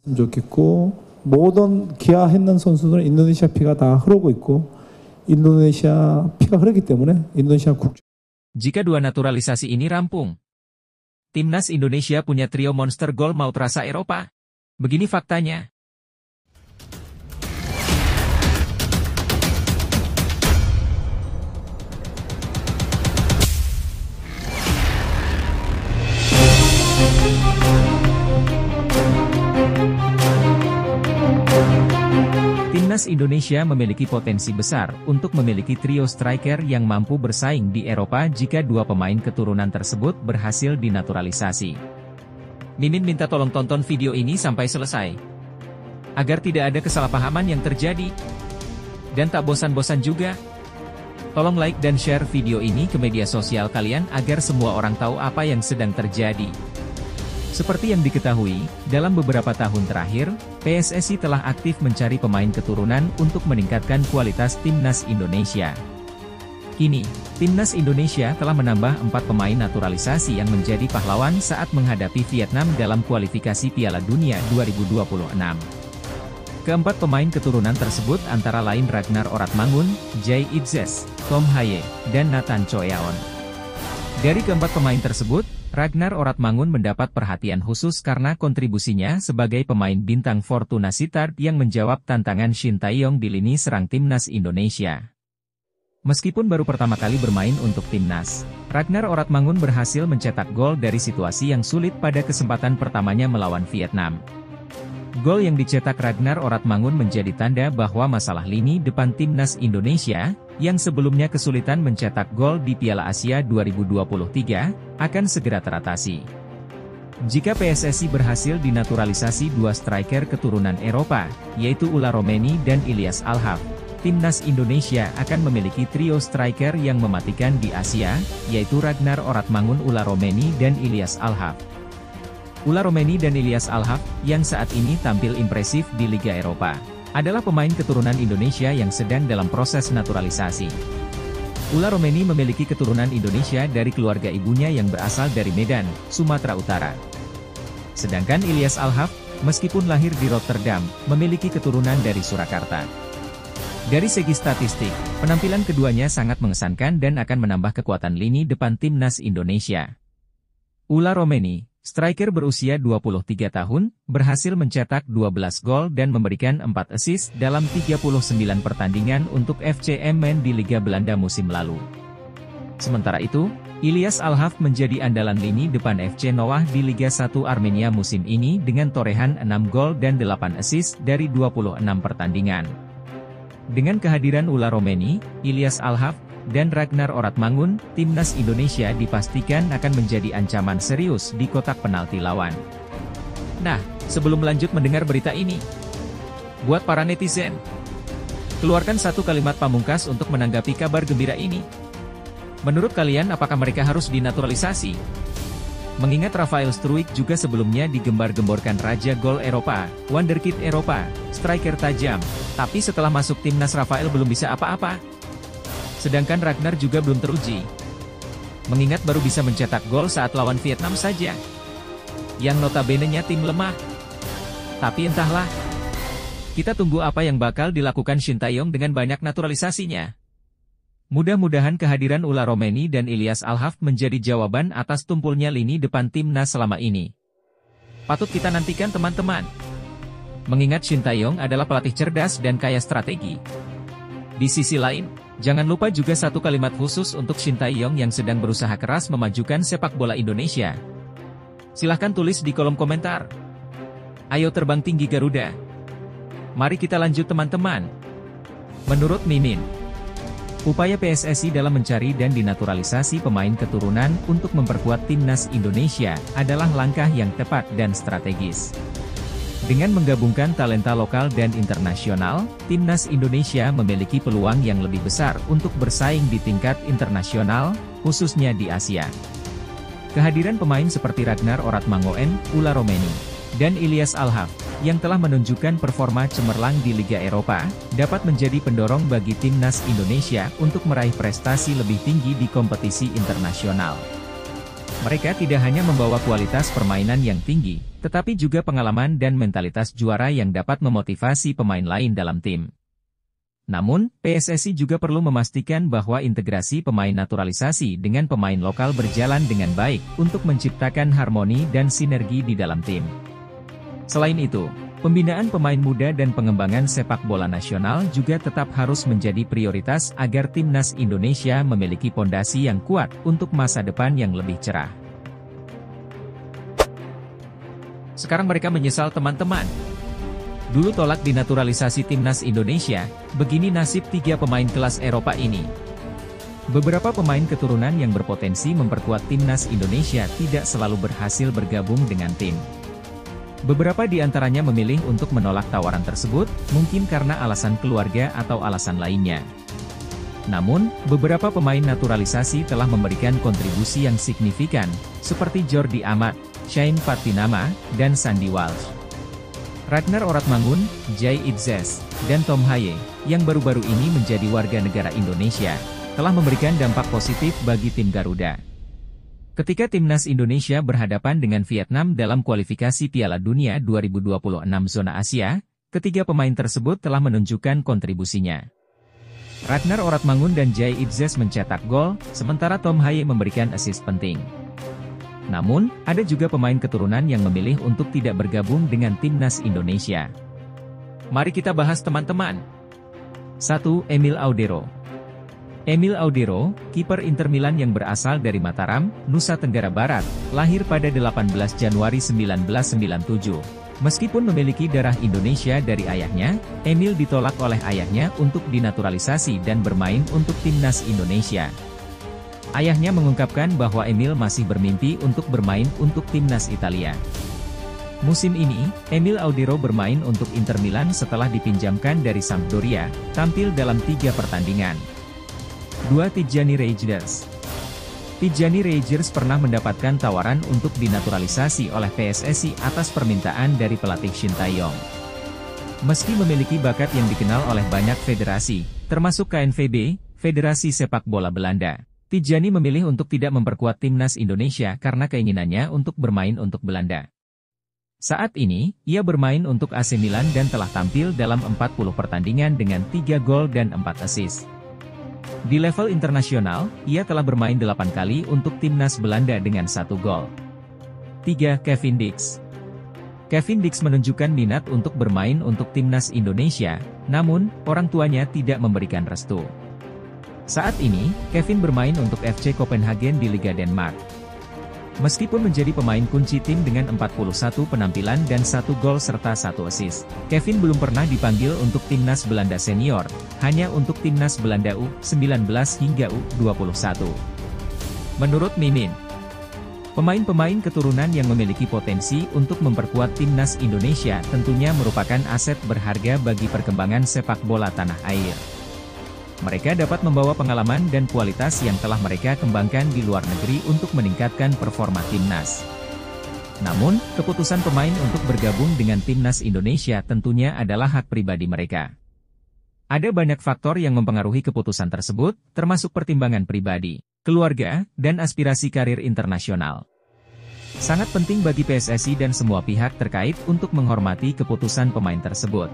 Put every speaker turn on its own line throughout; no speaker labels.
좋겠고 모든 기아했는 선수들은 인도네시아 피가 다 흐르고 있고 인도네시아 피가 흐르기 때문에 인도네시아 국
Jika dua naturalisasi ini rampung, Timnas Indonesia punya trio monster gol maut rasa Eropa. Begini faktanya. Timnas Indonesia memiliki potensi besar untuk memiliki trio striker yang mampu bersaing di Eropa jika dua pemain keturunan tersebut berhasil dinaturalisasi. Mimin minta tolong tonton video ini sampai selesai, agar tidak ada kesalahpahaman yang terjadi. Dan tak bosan-bosan juga, tolong like dan share video ini ke media sosial kalian agar semua orang tahu apa yang sedang terjadi. Seperti yang diketahui, dalam beberapa tahun terakhir, PSSI telah aktif mencari pemain keturunan untuk meningkatkan kualitas Timnas Indonesia. Kini, Timnas Indonesia telah menambah 4 pemain naturalisasi yang menjadi pahlawan saat menghadapi Vietnam dalam kualifikasi Piala Dunia 2026. Keempat pemain keturunan tersebut antara lain Ragnar Oratmangun, Jay Itzes, Tom Haye, dan Nathan Choeaon. Dari keempat pemain tersebut, Ragnar Oratmangun mendapat perhatian khusus karena kontribusinya sebagai pemain bintang Fortuna Sittard yang menjawab tantangan Shin Tae-yong di lini serang Timnas Indonesia. Meskipun baru pertama kali bermain untuk Timnas, Ragnar Oratmangun berhasil mencetak gol dari situasi yang sulit pada kesempatan pertamanya melawan Vietnam. Gol yang dicetak Ragnar Oratmangun menjadi tanda bahwa masalah lini depan Timnas Indonesia, yang sebelumnya kesulitan mencetak gol di Piala Asia 2023, akan segera teratasi. Jika PSSI berhasil dinaturalisasi dua striker keturunan Eropa, yaitu Ulla Romeni dan Ilyas Alhaf, Timnas Indonesia akan memiliki trio striker yang mematikan di Asia, yaitu Ragnar Oratmangun, Ulla Romeni dan Ilyas Alhaf. Ulla Romeni dan Ilyas Alhaf, yang saat ini tampil impresif di Liga Eropa, adalah pemain keturunan Indonesia yang sedang dalam proses naturalisasi. Ulla Romeni memiliki keturunan Indonesia dari keluarga ibunya yang berasal dari Medan, Sumatera Utara. Sedangkan Ilyas Alhaf, meskipun lahir di Rotterdam, memiliki keturunan dari Surakarta. Dari segi statistik, penampilan keduanya sangat mengesankan dan akan menambah kekuatan lini depan Timnas Indonesia. Ulla Romeni, striker berusia 23 tahun, berhasil mencetak 12 gol dan memberikan 4 assist dalam 39 pertandingan untuk FC Emmen di Liga Belanda musim lalu. Sementara itu, Ilyas Alhaf menjadi andalan lini depan FC Noah di Liga 1 Armenia musim ini dengan torehan 6 gol dan 8 assist dari 26 pertandingan. Dengan kehadiran Ulla Romeni, Ilyas Alhaf, dan Ragnar Oratmangun, Timnas Indonesia dipastikan akan menjadi ancaman serius di kotak penalti lawan. Nah, sebelum lanjut mendengar berita ini, buat para netizen, keluarkan satu kalimat pamungkas untuk menanggapi kabar gembira ini. Menurut kalian apakah mereka harus dinaturalisasi? Mengingat Rafael Struijk juga sebelumnya digembar-gemborkan Raja Gol Eropa, Wonderkid Eropa, striker tajam, tapi setelah masuk Timnas Rafael belum bisa apa-apa. Sedangkan Ragnar juga belum teruji. Mengingat baru bisa mencetak gol saat lawan Vietnam saja, yang notabene-nya tim lemah. Tapi entahlah, kita tunggu apa yang bakal dilakukan Shin Tae-yong dengan banyak naturalisasinya. Mudah-mudahan kehadiran Ulla Romeni dan Ilyas Alhaf menjadi jawaban atas tumpulnya lini depan Timnas selama ini. Patut kita nantikan teman-teman. Mengingat Shin Tae-yong adalah pelatih cerdas dan kaya strategi. Di sisi lain, jangan lupa juga satu kalimat khusus untuk Shin Tae-yong yang sedang berusaha keras memajukan sepak bola Indonesia. Silahkan tulis di kolom komentar. Ayo terbang tinggi Garuda. Mari kita lanjut teman-teman. Menurut Mimin, upaya PSSI dalam mencari dan dinaturalisasi pemain keturunan untuk memperkuat Timnas Indonesia adalah langkah yang tepat dan strategis. Dengan menggabungkan talenta lokal dan internasional, Timnas Indonesia memiliki peluang yang lebih besar untuk bersaing di tingkat internasional, khususnya di Asia. Kehadiran pemain seperti Ragnar Oratmangun, Ulla Romeni, dan Ilyas Alhaf, yang telah menunjukkan performa cemerlang di Liga Eropa, dapat menjadi pendorong bagi Timnas Indonesia untuk meraih prestasi lebih tinggi di kompetisi internasional. Mereka tidak hanya membawa kualitas permainan yang tinggi, tetapi juga pengalaman dan mentalitas juara yang dapat memotivasi pemain lain dalam tim. Namun, PSSI juga perlu memastikan bahwa integrasi pemain naturalisasi dengan pemain lokal berjalan dengan baik untuk menciptakan harmoni dan sinergi di dalam tim. Selain itu, pembinaan pemain muda dan pengembangan sepak bola nasional juga tetap harus menjadi prioritas agar timnas Indonesia memiliki pondasi yang kuat untuk masa depan yang lebih cerah. Sekarang mereka menyesal teman-teman. Dulu tolak dinaturalisasi timnas Indonesia, begini nasib 3 pemain kelas Eropa ini. Beberapa pemain keturunan yang berpotensi memperkuat timnas Indonesia tidak selalu berhasil bergabung dengan tim. Beberapa di antaranya memilih untuk menolak tawaran tersebut, mungkin karena alasan keluarga atau alasan lainnya. Namun, beberapa pemain naturalisasi telah memberikan kontribusi yang signifikan, seperti Jordi Amat, Shane Patinama, dan Sandy Walsh. Ragnar Oratmangun, Jay Itzes, dan Tom Haye, yang baru-baru ini menjadi warga negara Indonesia, telah memberikan dampak positif bagi tim Garuda. Ketika timnas Indonesia berhadapan dengan Vietnam dalam kualifikasi Piala Dunia 2026 zona Asia, ketiga pemain tersebut telah menunjukkan kontribusinya. Ragnar Oratmangun dan Jay Itzes mencetak gol, sementara Tom Haye memberikan assist penting. Namun, ada juga pemain keturunan yang memilih untuk tidak bergabung dengan timnas Indonesia. Mari kita bahas teman-teman. 1. Emil Audero. Emil Audero, kiper Inter Milan yang berasal dari Mataram, Nusa Tenggara Barat, lahir pada 18 Januari 1997. Meskipun memiliki darah Indonesia dari ayahnya, Emil ditolak oleh ayahnya untuk dinaturalisasi dan bermain untuk timnas Indonesia. Ayahnya mengungkapkan bahwa Emil masih bermimpi untuk bermain untuk timnas Italia. Musim ini, Emil Audero bermain untuk Inter Milan setelah dipinjamkan dari Sampdoria, tampil dalam 3 pertandingan. 2. Tijjani Reijers. Tijjani Reijers pernah mendapatkan tawaran untuk dinaturalisasi oleh PSSI atas permintaan dari pelatih Shin Tae-yong. Meski memiliki bakat yang dikenal oleh banyak federasi, termasuk KNVB, Federasi Sepak Bola Belanda, Tijjani memilih untuk tidak memperkuat timnas Indonesia karena keinginannya untuk bermain untuk Belanda. Saat ini, ia bermain untuk AC Milan dan telah tampil dalam 40 pertandingan dengan 3 gol dan 4 assist. Di level internasional, ia telah bermain 8 kali untuk timnas Belanda dengan 1 gol. 3. Kevin Dix. Kevin Dix menunjukkan minat untuk bermain untuk timnas Indonesia, namun, orang tuanya tidak memberikan restu. Saat ini, Kevin bermain untuk FC Copenhagen di Liga Denmark. Meskipun menjadi pemain kunci tim dengan 41 penampilan dan 1 gol serta 1 assist, Kevin belum pernah dipanggil untuk timnas Belanda senior, hanya untuk timnas Belanda U19 hingga U21. Menurut Mimin, pemain-pemain keturunan yang memiliki potensi untuk memperkuat timnas Indonesia tentunya merupakan aset berharga bagi perkembangan sepak bola tanah air. Mereka dapat membawa pengalaman dan kualitas yang telah mereka kembangkan di luar negeri untuk meningkatkan performa timnas. Namun, keputusan pemain untuk bergabung dengan timnas Indonesia tentunya adalah hak pribadi mereka. Ada banyak faktor yang mempengaruhi keputusan tersebut, termasuk pertimbangan pribadi, keluarga, dan aspirasi karir internasional. Sangat penting bagi PSSI dan semua pihak terkait untuk menghormati keputusan pemain tersebut.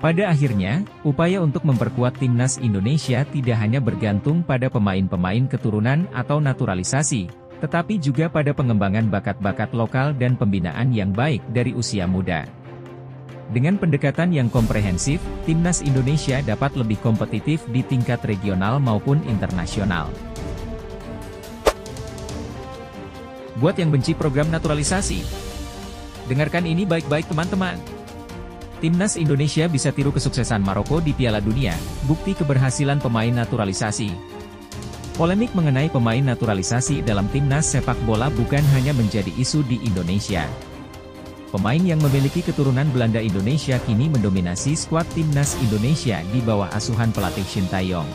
Pada akhirnya, upaya untuk memperkuat timnas Indonesia tidak hanya bergantung pada pemain-pemain keturunan atau naturalisasi, tetapi juga pada pengembangan bakat-bakat lokal dan pembinaan yang baik dari usia muda. Dengan pendekatan yang komprehensif, timnas Indonesia dapat lebih kompetitif di tingkat regional maupun internasional. Buat yang benci program naturalisasi, dengarkan ini baik-baik teman-teman. Timnas Indonesia bisa tiru kesuksesan Maroko di Piala Dunia, bukti keberhasilan pemain naturalisasi. Polemik mengenai pemain naturalisasi dalam timnas sepak bola bukan hanya menjadi isu di Indonesia. Pemain yang memiliki keturunan Belanda Indonesia kini mendominasi skuad timnas Indonesia di bawah asuhan pelatih Shin Tae-yong.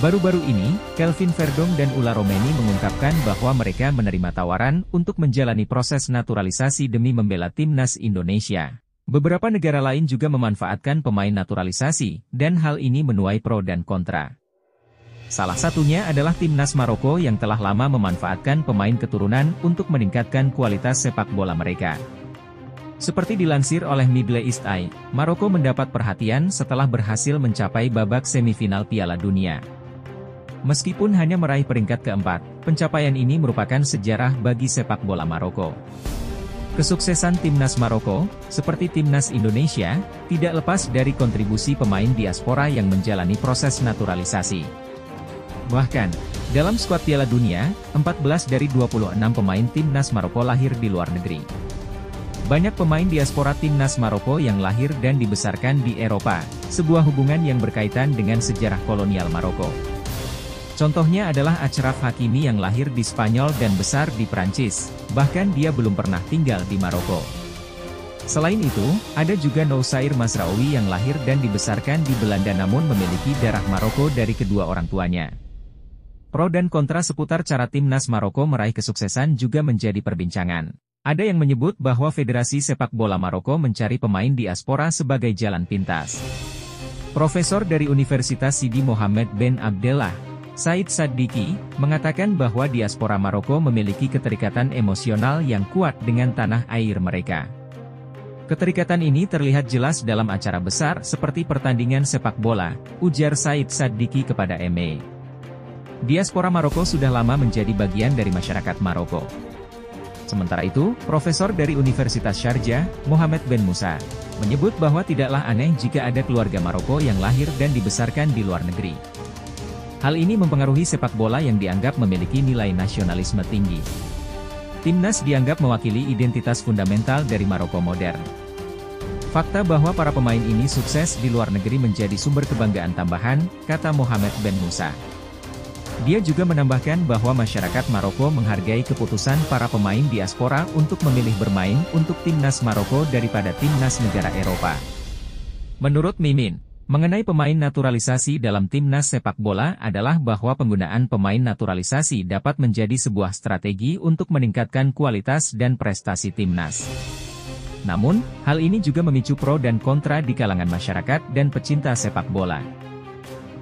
Baru-baru ini, Kelvin Verdong dan Ula Romeni mengungkapkan bahwa mereka menerima tawaran untuk menjalani proses naturalisasi demi membela timnas Indonesia. Beberapa negara lain juga memanfaatkan pemain naturalisasi, dan hal ini menuai pro dan kontra. Salah satunya adalah timnas Maroko yang telah lama memanfaatkan pemain keturunan untuk meningkatkan kualitas sepak bola mereka. Seperti dilansir oleh Middle East Eye, Maroko mendapat perhatian setelah berhasil mencapai babak semifinal Piala Dunia. Meskipun hanya meraih peringkat keempat, pencapaian ini merupakan sejarah bagi sepak bola Maroko. Kesuksesan timnas Maroko, seperti timnas Indonesia, tidak lepas dari kontribusi pemain diaspora yang menjalani proses naturalisasi. Bahkan, dalam skuad Piala Dunia, 14 dari 26 pemain timnas Maroko lahir di luar negeri. Banyak pemain diaspora timnas Maroko yang lahir dan dibesarkan di Eropa, sebuah hubungan yang berkaitan dengan sejarah kolonial Maroko. Contohnya adalah Achraf Hakimi yang lahir di Spanyol dan besar di Prancis, bahkan dia belum pernah tinggal di Maroko. Selain itu, ada juga Noussair Mazraoui yang lahir dan dibesarkan di Belanda namun memiliki darah Maroko dari kedua orang tuanya. Pro dan kontra seputar cara timnas Maroko meraih kesuksesan juga menjadi perbincangan. Ada yang menyebut bahwa Federasi Sepak Bola Maroko mencari pemain diaspora sebagai jalan pintas. Profesor dari Universitas Sidi Mohammed bin Abdullah, Said Sadiki, mengatakan bahwa diaspora Maroko memiliki keterikatan emosional yang kuat dengan tanah air mereka. Keterikatan ini terlihat jelas dalam acara besar seperti pertandingan sepak bola, ujar Said Sadiki kepada ME. Diaspora Maroko sudah lama menjadi bagian dari masyarakat Maroko. Sementara itu, Profesor dari Universitas Sharjah, Mohammed bin Musa, menyebut bahwa tidaklah aneh jika ada keluarga Maroko yang lahir dan dibesarkan di luar negeri. Hal ini mempengaruhi sepak bola yang dianggap memiliki nilai nasionalisme tinggi. Timnas dianggap mewakili identitas fundamental dari Maroko modern. Fakta bahwa para pemain ini sukses di luar negeri menjadi sumber kebanggaan tambahan, kata Mohammed bin Musa. Dia juga menambahkan bahwa masyarakat Maroko menghargai keputusan para pemain diaspora untuk memilih bermain untuk timnas Maroko daripada timnas negara Eropa. Menurut Mimin, mengenai pemain naturalisasi dalam timnas sepak bola adalah bahwa penggunaan pemain naturalisasi dapat menjadi sebuah strategi untuk meningkatkan kualitas dan prestasi timnas. Namun, hal ini juga memicu pro dan kontra di kalangan masyarakat dan pecinta sepak bola.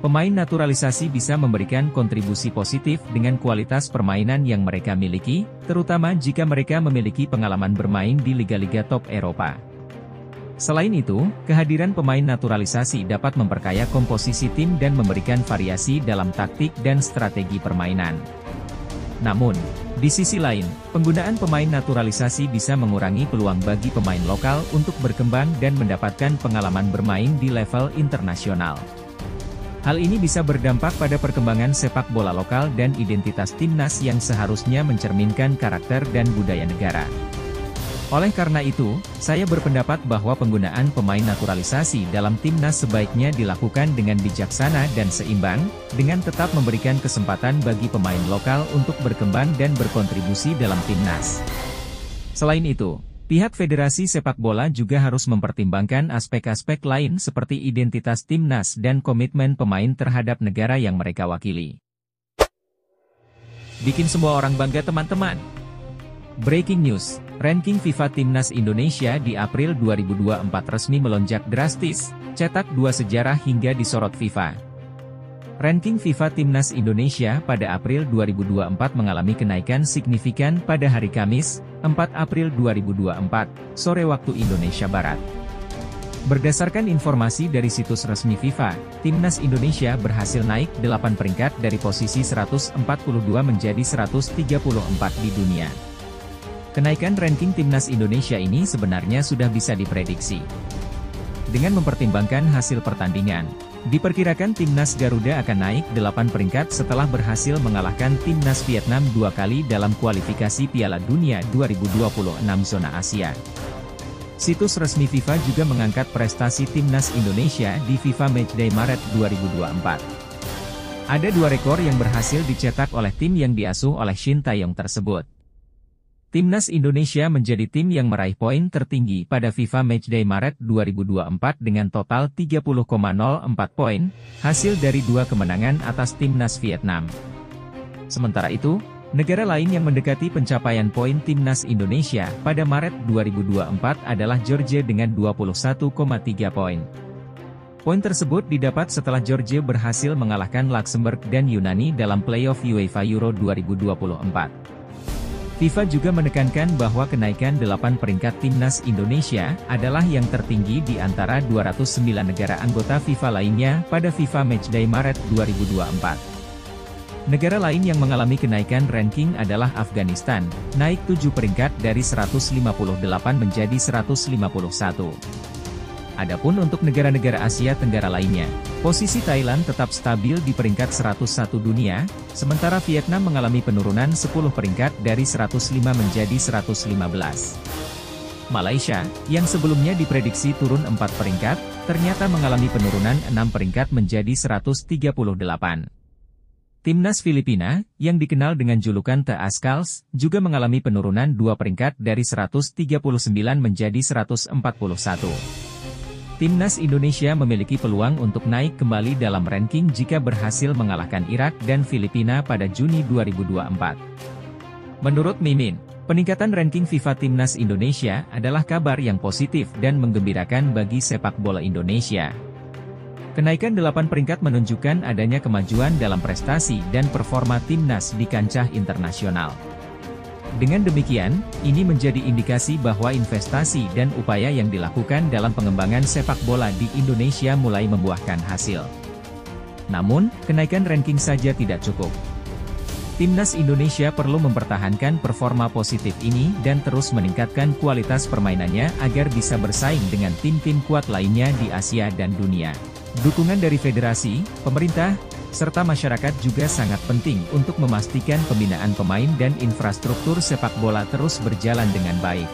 Pemain naturalisasi bisa memberikan kontribusi positif dengan kualitas permainan yang mereka miliki, terutama jika mereka memiliki pengalaman bermain di liga-liga top Eropa. Selain itu, kehadiran pemain naturalisasi dapat memperkaya komposisi tim dan memberikan variasi dalam taktik dan strategi permainan. Namun, di sisi lain, penggunaan pemain naturalisasi bisa mengurangi peluang bagi pemain lokal untuk berkembang dan mendapatkan pengalaman bermain di level internasional. Hal ini bisa berdampak pada perkembangan sepak bola lokal dan identitas timnas yang seharusnya mencerminkan karakter dan budaya negara. Oleh karena itu, saya berpendapat bahwa penggunaan pemain naturalisasi dalam timnas sebaiknya dilakukan dengan bijaksana dan seimbang, dengan tetap memberikan kesempatan bagi pemain lokal untuk berkembang dan berkontribusi dalam timnas. Selain itu, pihak Federasi Sepak Bola juga harus mempertimbangkan aspek-aspek lain seperti identitas timnas dan komitmen pemain terhadap negara yang mereka wakili. Bikin semua orang bangga teman-teman. Breaking news, ranking FIFA Timnas Indonesia di April 2024 resmi melonjak drastis, cetak 2 sejarah hingga disorot FIFA. Ranking FIFA Timnas Indonesia pada April 2024 mengalami kenaikan signifikan pada hari Kamis, 4 April 2024, sore waktu Indonesia Barat. Berdasarkan informasi dari situs resmi FIFA, Timnas Indonesia berhasil naik 8 peringkat dari posisi 142 menjadi 134 di dunia. Kenaikan ranking Timnas Indonesia ini sebenarnya sudah bisa diprediksi. Dengan mempertimbangkan hasil pertandingan, diperkirakan Timnas Garuda akan naik 8 peringkat setelah berhasil mengalahkan Timnas Vietnam 2 kali dalam kualifikasi Piala Dunia 2026 zona Asia. Situs resmi FIFA juga mengangkat prestasi Timnas Indonesia di FIFA Matchday Maret 2024. Ada 2 rekor yang berhasil dicetak oleh tim yang diasuh oleh Shin Tae-yong tersebut. Timnas Indonesia menjadi tim yang meraih poin tertinggi pada FIFA Matchday Maret 2024 dengan total 30,04 poin, hasil dari 2 kemenangan atas Timnas Vietnam. Sementara itu, negara lain yang mendekati pencapaian poin Timnas Indonesia pada Maret 2024 adalah Georgia dengan 21,3 poin. Poin tersebut didapat setelah Georgia berhasil mengalahkan Luxembourg dan Yunani dalam playoff UEFA Euro 2024. FIFA juga menekankan bahwa kenaikan 8 peringkat timnas Indonesia adalah yang tertinggi di antara 209 negara anggota FIFA lainnya pada FIFA Matchday Maret 2024. Negara lain yang mengalami kenaikan ranking adalah Afghanistan, naik 7 peringkat dari 158 menjadi 151. Adapun untuk negara-negara Asia Tenggara lainnya, posisi Thailand tetap stabil di peringkat 101 dunia, sementara Vietnam mengalami penurunan 10 peringkat dari 105 menjadi 115. Malaysia, yang sebelumnya diprediksi turun 4 peringkat, ternyata mengalami penurunan 6 peringkat menjadi 138. Timnas Filipina, yang dikenal dengan julukan The Ascals, juga mengalami penurunan 2 peringkat dari 139 menjadi 141. Timnas Indonesia memiliki peluang untuk naik kembali dalam ranking jika berhasil mengalahkan Irak dan Filipina pada Juni 2024. Menurut Mimin, peningkatan ranking FIFA Timnas Indonesia adalah kabar yang positif dan menggembirakan bagi sepak bola Indonesia. Kenaikan 8 peringkat menunjukkan adanya kemajuan dalam prestasi dan performa timnas di kancah internasional. Dengan demikian, ini menjadi indikasi bahwa investasi dan upaya yang dilakukan dalam pengembangan sepak bola di Indonesia mulai membuahkan hasil. Namun, kenaikan ranking saja tidak cukup. Timnas Indonesia perlu mempertahankan performa positif ini dan terus meningkatkan kualitas permainannya agar bisa bersaing dengan tim-tim kuat lainnya di Asia dan dunia. Dukungan dari federasi, pemerintah, serta masyarakat juga sangat penting untuk memastikan pembinaan pemain dan infrastruktur sepak bola terus berjalan dengan baik.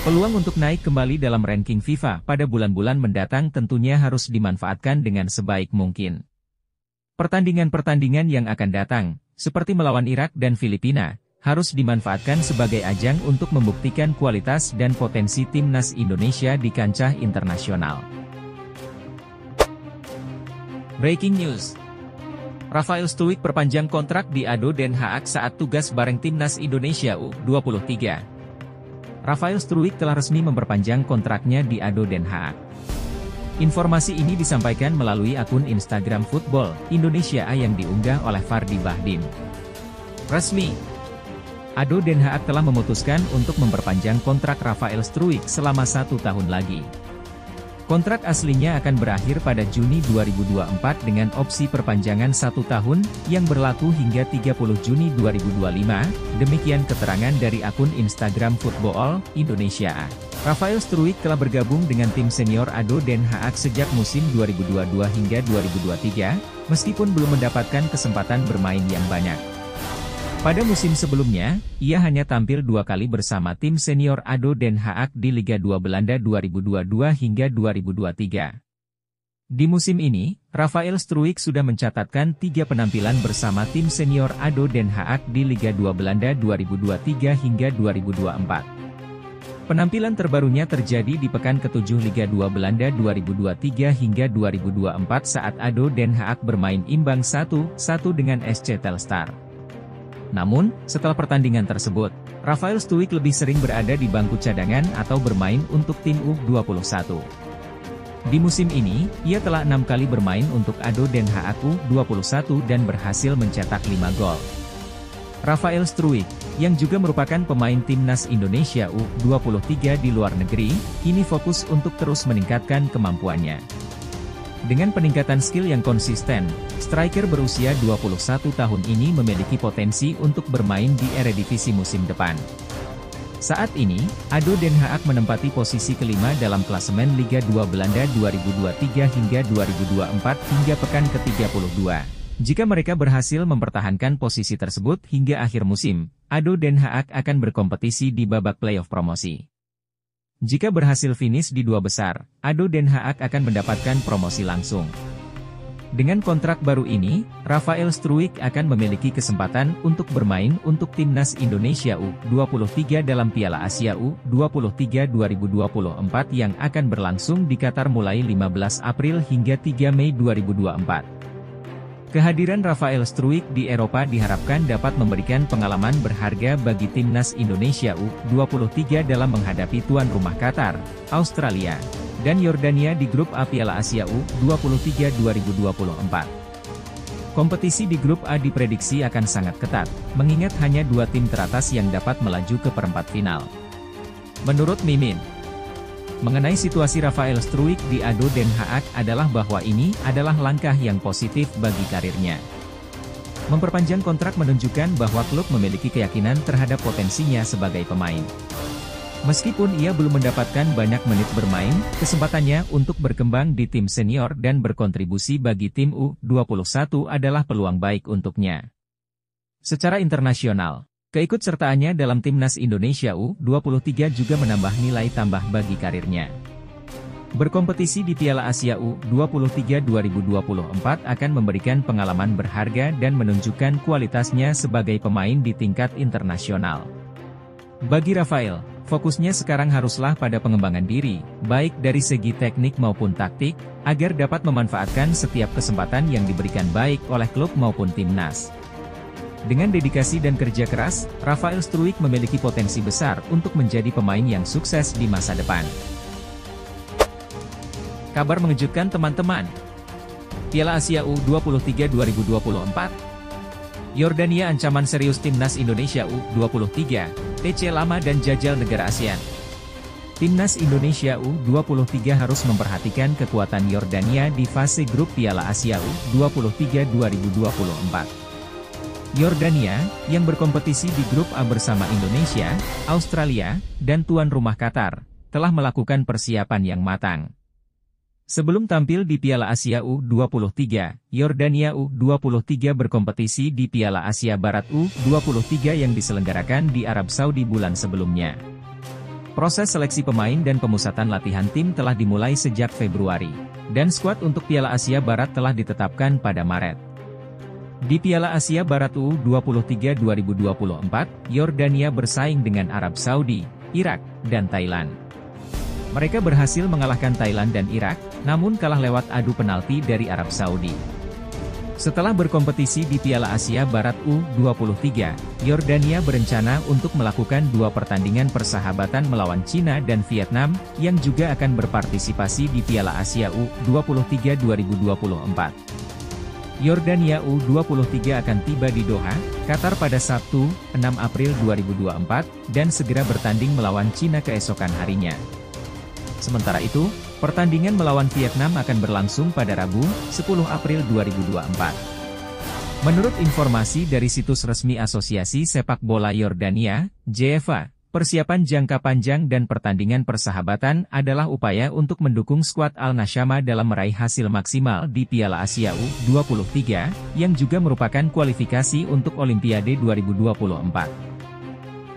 Peluang untuk naik kembali dalam ranking FIFA pada bulan-bulan mendatang tentunya harus dimanfaatkan dengan sebaik mungkin. Pertandingan-pertandingan yang akan datang, seperti melawan Irak dan Filipina, harus dimanfaatkan sebagai ajang untuk membuktikan kualitas dan potensi timnas Indonesia di kancah internasional. Breaking news. Rafael Struijk perpanjang kontrak di ADO Den Haag saat tugas bareng timnas Indonesia U23. Rafael Struijk telah resmi memperpanjang kontraknya di ADO Den Haag. Informasi ini disampaikan melalui akun Instagram Football Indonesia yang diunggah oleh Fardi Bahdim. Resmi. ADO Den Haag telah memutuskan untuk memperpanjang kontrak Rafael Struijk selama 1 tahun lagi. Kontrak aslinya akan berakhir pada Juni 2024 dengan opsi perpanjangan 1 tahun, yang berlaku hingga 30 Juni 2025, demikian keterangan dari akun Instagram Football Indonesia. Rafael Struijk telah bergabung dengan tim senior ADO Den Haag sejak musim 2022 hingga 2023, meskipun belum mendapatkan kesempatan bermain yang banyak. Pada musim sebelumnya, ia hanya tampil 2 kali bersama tim senior ADO Den Haag di Liga 2 Belanda 2022 hingga 2023. Di musim ini, Rafael Struijk sudah mencatatkan 3 penampilan bersama tim senior ADO Den Haag di Liga 2 Belanda 2023 hingga 2024. Penampilan terbarunya terjadi di pekan ke-7 Liga 2 Belanda 2023 hingga 2024 saat ADO Den Haag bermain imbang 1-1 dengan SC Telstar. Namun, setelah pertandingan tersebut, Rafael Struijk lebih sering berada di bangku cadangan atau bermain untuk tim U21. Di musim ini, ia telah 6 kali bermain untuk ADO Den Haag U21 dan berhasil mencetak 5 gol. Rafael Struijk, yang juga merupakan pemain timnas Indonesia U23 di luar negeri, kini fokus untuk terus meningkatkan kemampuannya. Dengan peningkatan skill yang konsisten, striker berusia 21 tahun ini memiliki potensi untuk bermain di Eredivisie musim depan. Saat ini, ADO Den Haag menempati posisi kelima dalam klasemen Liga 2 Belanda 2023 hingga 2024 hingga pekan ke-32. Jika mereka berhasil mempertahankan posisi tersebut hingga akhir musim, ADO Den Haag akan berkompetisi di babak playoff promosi. Jika berhasil finish di 2 besar, ADO Den Haag akan mendapatkan promosi langsung. Dengan kontrak baru ini, Rafael Struijk akan memiliki kesempatan untuk bermain untuk timnas Indonesia U23 dalam Piala Asia U23 2024 yang akan berlangsung di Qatar mulai 15 April hingga 3 Mei 2024. Kehadiran Rafael Struijk di Eropa diharapkan dapat memberikan pengalaman berharga bagi timnas Indonesia U23 dalam menghadapi tuan rumah Qatar, Australia. dan Yordania di grup A Piala Asia U23 2024. Kompetisi di grup A diprediksi akan sangat ketat, mengingat hanya 2 tim teratas yang dapat melaju ke perempat final. Menurut Mimin, mengenai situasi Rafael Struijk di ADO Den Haag adalah bahwa ini adalah langkah yang positif bagi karirnya. Memperpanjang kontrak menunjukkan bahwa klub memiliki keyakinan terhadap potensinya sebagai pemain. Meskipun ia belum mendapatkan banyak menit bermain, kesempatannya untuk berkembang di tim senior dan berkontribusi bagi tim U21 adalah peluang baik untuknya. Secara internasional, keikutsertaannya dalam timnas Indonesia U23 juga menambah nilai tambah bagi karirnya. Berkompetisi di Piala Asia U23 2024 akan memberikan pengalaman berharga dan menunjukkan kualitasnya sebagai pemain di tingkat internasional. Bagi Rafael, fokusnya sekarang haruslah pada pengembangan diri, baik dari segi teknik maupun taktik, agar dapat memanfaatkan setiap kesempatan yang diberikan baik oleh klub maupun timnas. Dengan dedikasi dan kerja keras, Rafael Struijk memiliki potensi besar untuk menjadi pemain yang sukses di masa depan. Kabar mengejutkan teman-teman. Piala Asia U23 2024. Yordania ancaman serius timnas Indonesia U23, TC lama dan jajal negara ASEAN. Timnas Indonesia U23 harus memperhatikan kekuatan Yordania di fase grup Piala Asia U23 2024. Yordania, yang berkompetisi di grup A bersama Indonesia, Australia, dan tuan rumah Qatar, telah melakukan persiapan yang matang. Sebelum tampil di Piala Asia U23, Yordania U23 berkompetisi di Piala Asia Barat U23 yang diselenggarakan di Arab Saudi bulan sebelumnya. Proses seleksi pemain dan pemusatan latihan tim telah dimulai sejak Februari, dan skuad untuk Piala Asia Barat telah ditetapkan pada Maret. Di Piala Asia Barat U23 2024, Yordania bersaing dengan Arab Saudi, Irak, dan Thailand. Mereka berhasil mengalahkan Thailand dan Irak, namun kalah lewat adu penalti dari Arab Saudi. Setelah berkompetisi di Piala Asia Barat U23, Yordania berencana untuk melakukan 2 pertandingan persahabatan melawan Cina dan Vietnam, yang juga akan berpartisipasi di Piala Asia U23 2024. Yordania U23 akan tiba di Doha, Qatar pada Sabtu, 6 April 2024, dan segera bertanding melawan Cina keesokan harinya. Sementara itu, pertandingan melawan Vietnam akan berlangsung pada Rabu, 10 April 2024. Menurut informasi dari situs resmi Asosiasi Sepak Bola Yordania, JEFA, persiapan jangka panjang dan pertandingan persahabatan adalah upaya untuk mendukung skuad Al-Nashama dalam meraih hasil maksimal di Piala Asia U23, yang juga merupakan kualifikasi untuk Olimpiade 2024.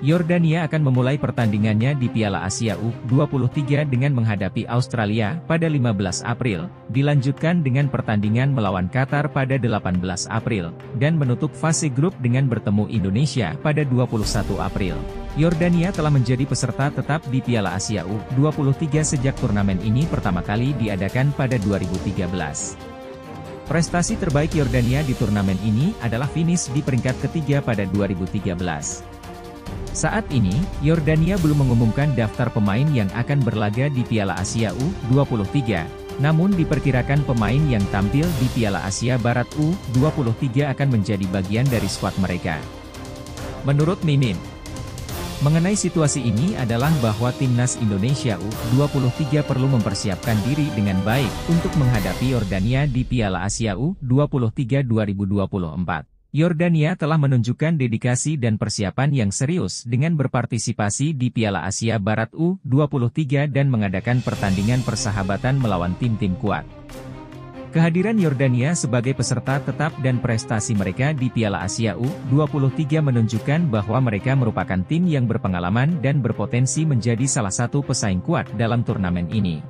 Yordania akan memulai pertandingannya di Piala Asia U23 dengan menghadapi Australia pada 15 April, dilanjutkan dengan pertandingan melawan Qatar pada 18 April, dan menutup fase grup dengan bertemu Indonesia pada 21 April. Yordania telah menjadi peserta tetap di Piala Asia U23 sejak turnamen ini pertama kali diadakan pada 2013. Prestasi terbaik Yordania di turnamen ini adalah finish di peringkat ketiga pada 2013. Saat ini, Yordania belum mengumumkan daftar pemain yang akan berlaga di Piala Asia U23, namun diperkirakan pemain yang tampil di Piala Asia Barat U23 akan menjadi bagian dari skuad mereka. Menurut Mimin, mengenai situasi ini adalah bahwa timnas Indonesia U23 perlu mempersiapkan diri dengan baik untuk menghadapi Yordania di Piala Asia U23 2024. Yordania telah menunjukkan dedikasi dan persiapan yang serius dengan berpartisipasi di Piala Asia Barat U23 dan mengadakan pertandingan persahabatan melawan tim-tim kuat. Kehadiran Yordania sebagai peserta tetap dan prestasi mereka di Piala Asia U23 menunjukkan bahwa mereka merupakan tim yang berpengalaman dan berpotensi menjadi salah satu pesaing kuat dalam turnamen ini.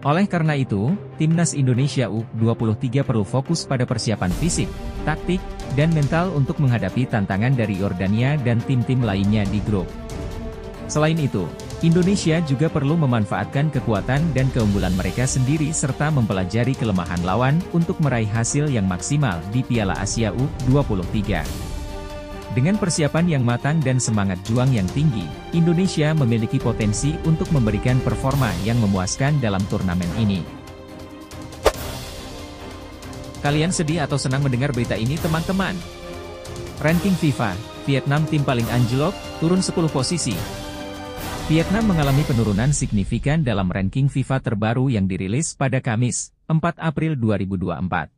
Oleh karena itu, timnas Indonesia U23 perlu fokus pada persiapan fisik, taktik, dan mental untuk menghadapi tantangan dari Yordania dan tim-tim lainnya di grup. Selain itu, Indonesia juga perlu memanfaatkan kekuatan dan keunggulan mereka sendiri serta mempelajari kelemahan lawan untuk meraih hasil yang maksimal di Piala Asia U23. Dengan persiapan yang matang dan semangat juang yang tinggi, Indonesia memiliki potensi untuk memberikan performa yang memuaskan dalam turnamen ini. Kalian sedih atau senang mendengar berita ini, teman-teman? Ranking FIFA, Vietnam tim paling anjlok, turun 10 posisi. Vietnam mengalami penurunan signifikan dalam ranking FIFA terbaru yang dirilis pada Kamis, 4 April 2024.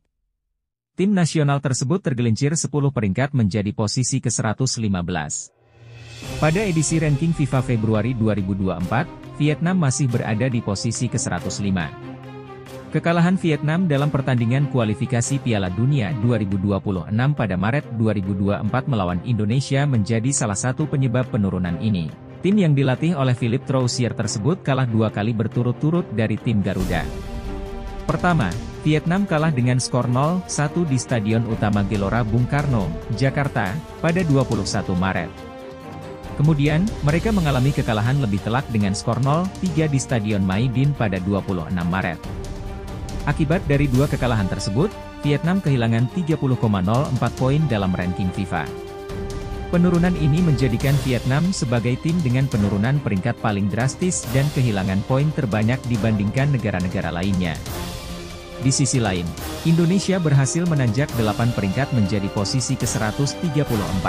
Tim nasional tersebut tergelincir 10 peringkat menjadi posisi ke-115. Pada edisi ranking FIFA Februari 2024, Vietnam masih berada di posisi ke-105. Kekalahan Vietnam dalam pertandingan kualifikasi Piala Dunia 2026 pada Maret 2024 melawan Indonesia menjadi salah satu penyebab penurunan ini. Tim yang dilatih oleh Philippe Troussier tersebut kalah 2 kali berturut-turut dari tim Garuda. Pertama, Vietnam kalah dengan skor 0-1 di Stadion Utama Gelora Bung Karno, Jakarta, pada 21 Maret. Kemudian, mereka mengalami kekalahan lebih telak dengan skor 0-3 di Stadion Maidin pada 26 Maret. Akibat dari dua kekalahan tersebut, Vietnam kehilangan 30,04 poin dalam ranking FIFA. Penurunan ini menjadikan Vietnam sebagai tim dengan penurunan peringkat paling drastis dan kehilangan poin terbanyak dibandingkan negara-negara lainnya. Di sisi lain, Indonesia berhasil menanjak 8 peringkat menjadi posisi ke-134.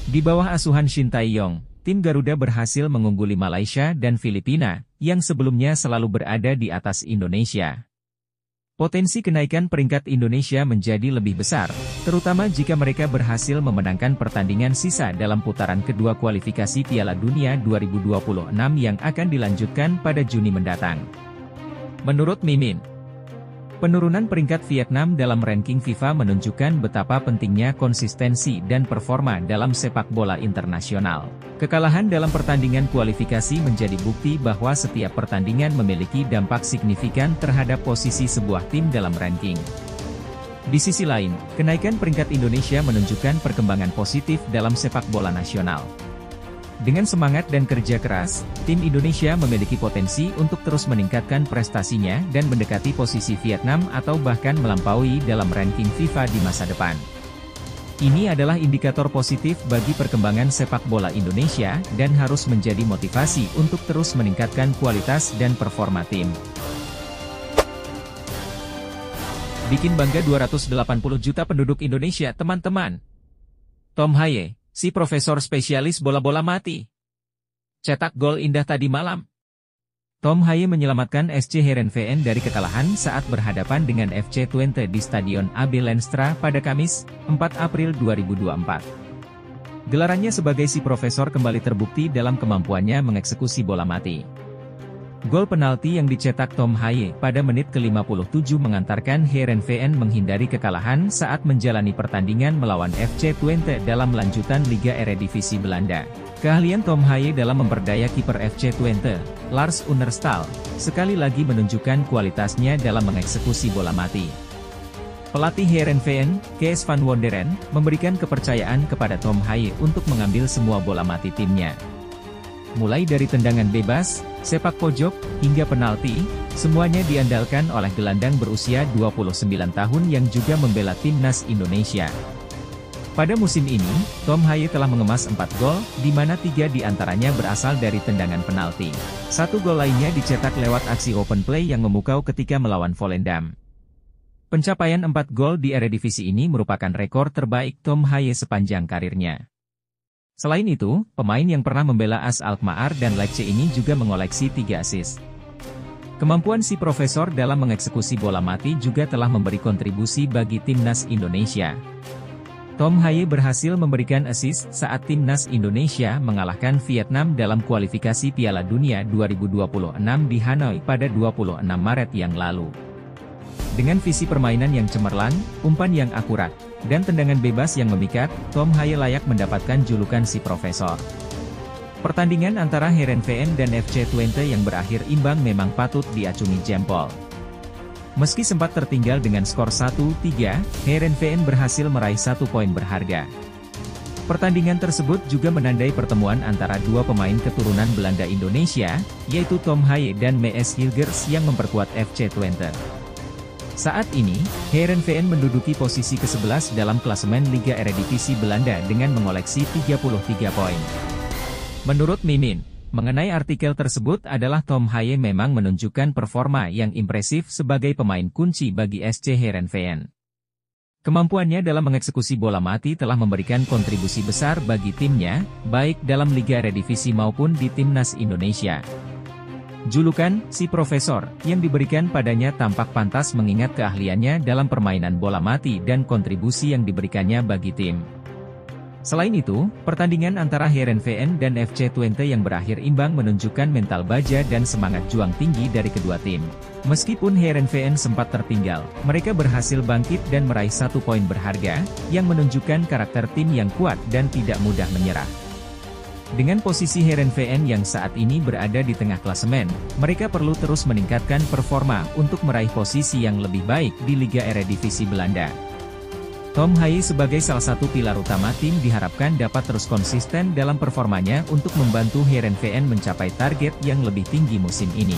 Di bawah asuhan Shin Tae-yong, tim Garuda berhasil mengungguli Malaysia dan Filipina, yang sebelumnya selalu berada di atas Indonesia. Potensi kenaikan peringkat Indonesia menjadi lebih besar, terutama jika mereka berhasil memenangkan pertandingan sisa dalam putaran kedua kualifikasi Piala Dunia 2026 yang akan dilanjutkan pada Juni mendatang. Menurut Mimin, penurunan peringkat Vietnam dalam ranking FIFA menunjukkan betapa pentingnya konsistensi dan performa dalam sepak bola internasional. Kekalahan dalam pertandingan kualifikasi menjadi bukti bahwa setiap pertandingan memiliki dampak signifikan terhadap posisi sebuah tim dalam ranking. Di sisi lain, kenaikan peringkat Indonesia menunjukkan perkembangan positif dalam sepak bola nasional. Dengan semangat dan kerja keras, tim Indonesia memiliki potensi untuk terus meningkatkan prestasinya dan mendekati posisi Vietnam atau bahkan melampaui dalam ranking FIFA di masa depan. Ini adalah indikator positif bagi perkembangan sepak bola Indonesia dan harus menjadi motivasi untuk terus meningkatkan kualitas dan performa tim. Bikin bangga 280 juta penduduk Indonesia, teman-teman. Tom Haye, si profesor spesialis bola-bola mati, cetak gol indah tadi malam. Tom Haye menyelamatkan SC Heerenveen dari kekalahan saat berhadapan dengan FC Twente di Stadion AB Lenstra pada Kamis, 4 April 2024. Gelarannya sebagai si profesor kembali terbukti dalam kemampuannya mengeksekusi bola mati. Gol penalti yang dicetak Tom Haye pada menit ke-57 mengantarkan Heerenveen menghindari kekalahan saat menjalani pertandingan melawan FC Twente dalam lanjutan Liga Eredivisie Belanda. Keahlian Tom Haye dalam memperdaya kiper FC Twente, Lars Unerstal, sekali lagi menunjukkan kualitasnya dalam mengeksekusi bola mati. Pelatih Heerenveen, Kees van Wonderen, memberikan kepercayaan kepada Tom Haye untuk mengambil semua bola mati timnya. Mulai dari tendangan bebas, sepak pojok, hingga penalti, semuanya diandalkan oleh gelandang berusia 29 tahun yang juga membela timnas Indonesia. Pada musim ini, Tom Haye telah mengemas 4 gol, di mana 3 diantaranya berasal dari tendangan penalti. 1 gol lainnya dicetak lewat aksi open play yang memukau ketika melawan Volendam. Pencapaian 4 gol di Eredivisie ini merupakan rekor terbaik Tom Haye sepanjang karirnya. Selain itu, pemain yang pernah membela AS Alkmaar dan Lecce ini juga mengoleksi 3 assist. Kemampuan si profesor dalam mengeksekusi bola mati juga telah memberi kontribusi bagi timnas Indonesia. Tom Haye berhasil memberikan assist saat timnas Indonesia mengalahkan Vietnam dalam kualifikasi Piala Dunia 2026 di Hanoi pada 26 Maret yang lalu. Dengan visi permainan yang cemerlang, umpan yang akurat, dan tendangan bebas yang memikat, Tom Haye layak mendapatkan julukan si profesor. Pertandingan antara Heerenveen dan FC Twente yang berakhir imbang memang patut diacungi jempol. Meski sempat tertinggal dengan skor 1-3, Heerenveen berhasil meraih 1 poin berharga. Pertandingan tersebut juga menandai pertemuan antara dua pemain keturunan Belanda Indonesia, yaitu Tom Haye dan Mees Hilgers yang memperkuat FC Twente. Saat ini, Heerenveen menduduki posisi ke-11 dalam klasemen Liga Eredivisie Belanda dengan mengoleksi 33 poin. Menurut Mimin, mengenai artikel tersebut adalah Tom Haye memang menunjukkan performa yang impresif sebagai pemain kunci bagi SC Heerenveen. Kemampuannya dalam mengeksekusi bola mati telah memberikan kontribusi besar bagi timnya, baik dalam Liga Eredivisie maupun di Timnas Indonesia. Julukan, si Profesor, yang diberikan padanya tampak pantas mengingat keahliannya dalam permainan bola mati dan kontribusi yang diberikannya bagi tim. Selain itu, pertandingan antara Heerenveen dan FC Twente yang berakhir imbang menunjukkan mental baja dan semangat juang tinggi dari kedua tim. Meskipun Heerenveen sempat tertinggal, mereka berhasil bangkit dan meraih 1 poin berharga, yang menunjukkan karakter tim yang kuat dan tidak mudah menyerah. Dengan posisi Heerenveen yang saat ini berada di tengah klasemen, mereka perlu terus meningkatkan performa untuk meraih posisi yang lebih baik di Liga Eredivisie Belanda. Tom Haye sebagai salah satu pilar utama tim diharapkan dapat terus konsisten dalam performanya untuk membantu Heerenveen mencapai target yang lebih tinggi musim ini.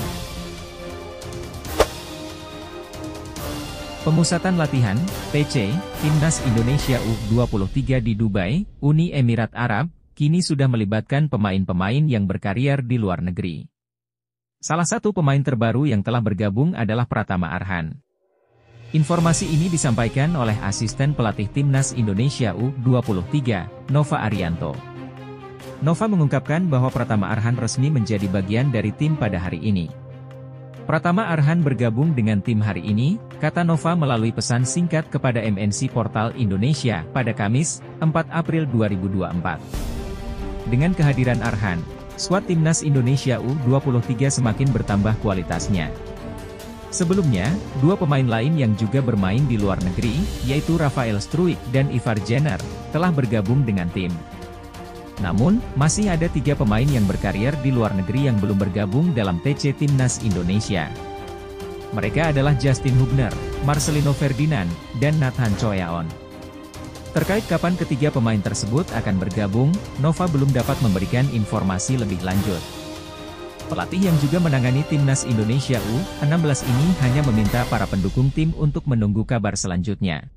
Pemusatan latihan, PC, Timnas Indonesia U23 di Dubai, Uni Emirat Arab, kini sudah melibatkan pemain-pemain yang berkarier di luar negeri. Salah satu pemain terbaru yang telah bergabung adalah Pratama Arhan. Informasi ini disampaikan oleh asisten pelatih Timnas Indonesia U23, Nova Arianto. Nova mengungkapkan bahwa Pratama Arhan resmi menjadi bagian dari tim pada hari ini. Pratama Arhan bergabung dengan tim hari ini, kata Nova melalui pesan singkat kepada MNC Portal Indonesia pada Kamis, 4 April 2024. Dengan kehadiran Arhan, skuad Timnas Indonesia U23 semakin bertambah kualitasnya. Sebelumnya, dua pemain lain yang juga bermain di luar negeri, yaitu Rafael Struijk dan Ivar Jenner, telah bergabung dengan tim. Namun, masih ada 3 pemain yang berkarier di luar negeri yang belum bergabung dalam TC Timnas Indonesia. Mereka adalah Justin Hubner, Marcelino Ferdinand, dan Nathan Choyaon. Terkait kapan ketiga pemain tersebut akan bergabung, Nova belum dapat memberikan informasi lebih lanjut. Pelatih yang juga menangani Timnas Indonesia U16 ini hanya meminta para pendukung tim untuk menunggu kabar selanjutnya.